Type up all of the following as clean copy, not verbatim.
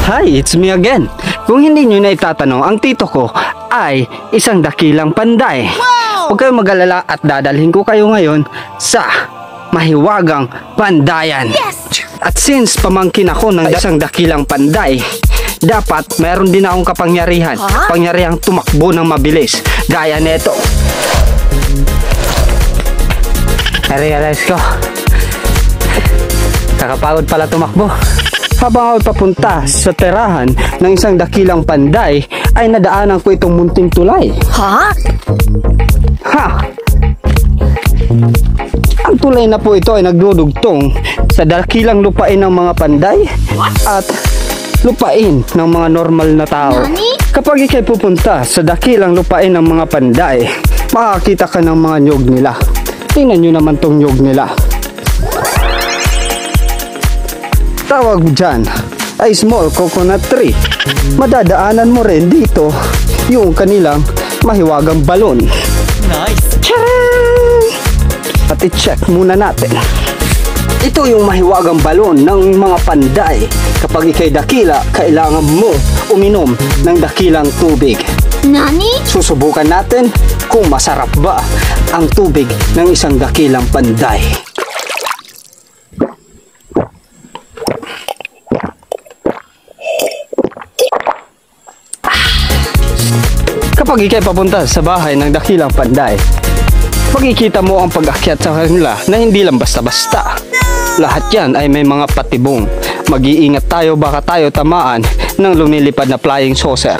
Hi, it's me again. Kung hindi nyo na itatanong, ang tito ko ay isang dakilang panday. Huwag kayong mag-alala at dadalhin ko kayo ngayon sa mahiwagang pandayan. At since pamangkin ako ng isang dakilang panday, dapat mayroon din akong kapangyarihan. Pangyarihang tumakbo ng mabilis. Gaya neto. Na-realize ko, kakapagod pala tumakbo. Habang ako papunta sa tirahan ng isang dakilang panday, ay nadaanan ko itong munting tulay. Ang tulay na po ito ay nagdudugtong sa dakilang lupain ng mga panday at lupain ng mga normal na tao. Kapag ikay pupunta sa dakilang lupain ng mga panday, makakita ka ng mga nyog nila. Tingnan nyo naman tong nyog nila. Tawag dyan ay small coconut tree. Madadaanan mo rin dito yung kanilang mahiwagang balon. Nice! Tcharam! At i-check muna natin. Ito yung mahiwagang balon ng mga panday. Kapag ikay dakila, kailangan mo uminom ng dakilang tubig. Nani? Susubukan natin kung masarap ba ang tubig ng isang dakilang panday. Kapag ikay papunta sa bahay ng dakilang panday, makikita mo ang pag-akyat sa kanila na hindi lang basta-basta. Lahat yan ay may mga patibong. Mag-iingat tayo, baka tayo tamaan ng lumilipad na flying saucer.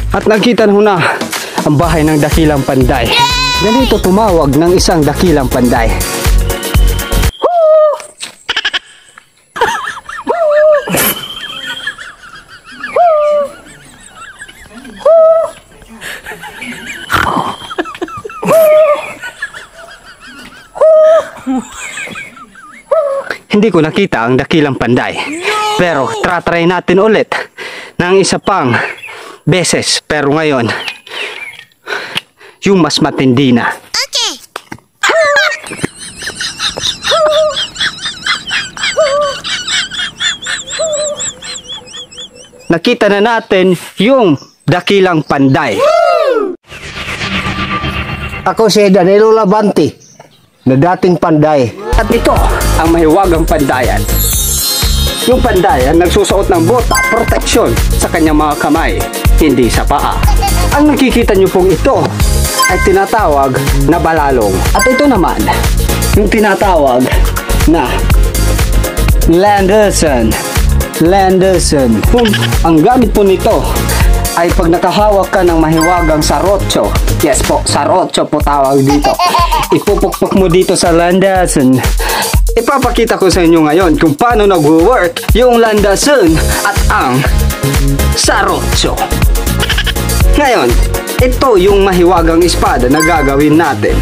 At nakita mo na ang bahay ng dakilang panday. Ganito tumawag ng isang dakilang panday. Hindi ko nakita ang dakilang panday. Pero try natin ulit ng isa pang beses. Pero ngayon, yung mas matindi na. Okay. Nakita na natin yung dakilang panday. Ako si Danilo Labante, na dating panday. At ito ang mahiwagang pandayan. Yung pandayan nagsusuot ng bota, proteksyon sa kanyang mga kamay, hindi sa paa. Ang nakikita nyo pong ito ay tinatawag na balalong. At ito naman, yung tinatawag na Landerson. Ang gamit po nito ay pag nakahawak ka ng mahiwagang sarotso. Yes po, sarotso po tawag dito. Ipupukpok mo dito sa Landerson. Ipapakita ko sa inyo ngayon kung paano nag-work yung Landerson at ang sarotso. Ngayon, ito yung mahiwagang espada na gagawin natin.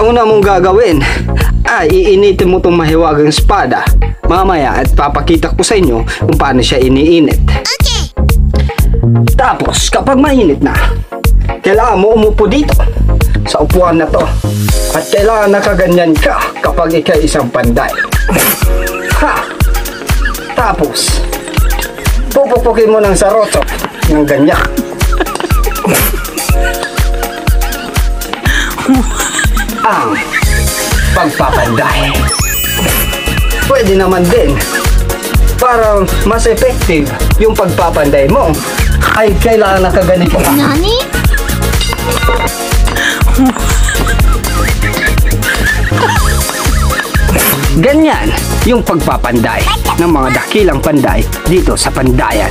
Ang una mong gagawin ay iinitin mo itong mahiwagang espada. Mamaya at papakita ko sa inyo kung paano siya iniinit. Okay. Tapos, kapag mainit na, kailangan mo umupo dito sa upuan na to. At kailangan nakaganyan ka kapag ikay isang panday. Tapos, pupupukin mo ng sarotso ng ganyan. Ang pagpapanday. Pwede naman din, para mas effective yung pagpapanday mo, ay kailangan nakaganito ka. Nani? Ganyan yung pagpapanday ng mga dakilang panday dito sa pandayan.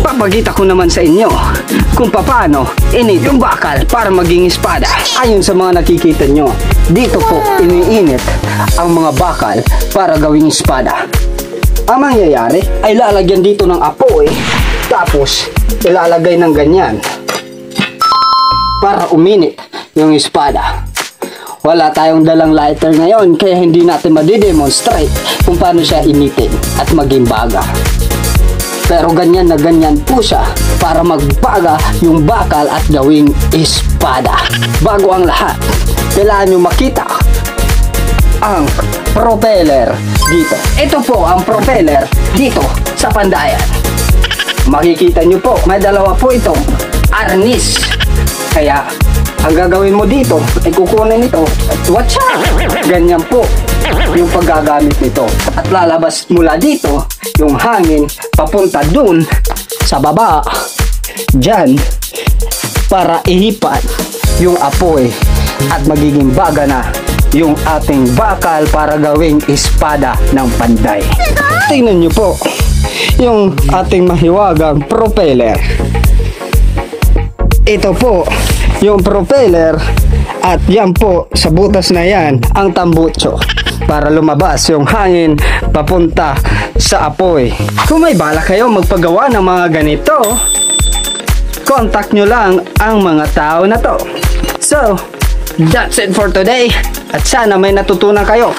Papakita ko naman sa inyo kung paano init yung bakal para maging espada. Ayon sa mga nakikita nyo, dito po iniinit ang mga bakal para gawing espada. Ang mangyayari ay lalagyan dito ng apoy, tapos ilalagay ng ganyan para uminit yung espada. Wala tayong dalang lighter ngayon, kaya hindi natin madidemonstrate kung paano siya initin at maging baga. Pero ganyan na ganyan po siya para magbaga yung bakal at gawing espada. Bago ang lahat, kailangan nyo makita ang propeller dito. Ito po ang propeller dito sa pandayan. Makikita nyo po, may dalawa po itong arnis. Kaya, ang gagawin mo dito, ay kukunin ito at watch out! Ganyan po yung paggagamit nito. At lalabas mula dito, yung hangin papunta dun sa baba. Diyan, para ihipan yung apoy at magiging baga na yung ating bakal para gawing espada ng panday. Tingnan nyo po yung ating mahiwagang propeller. Ito po yung propeller at yan po sa butas na yan ang tambutso para lumabas yung hangin papunta sa apoy. Kung may balak kayo magpagawa ng mga ganito, contact nyo lang ang mga tao na to. So, that's it for today at sana may natutunan kayo.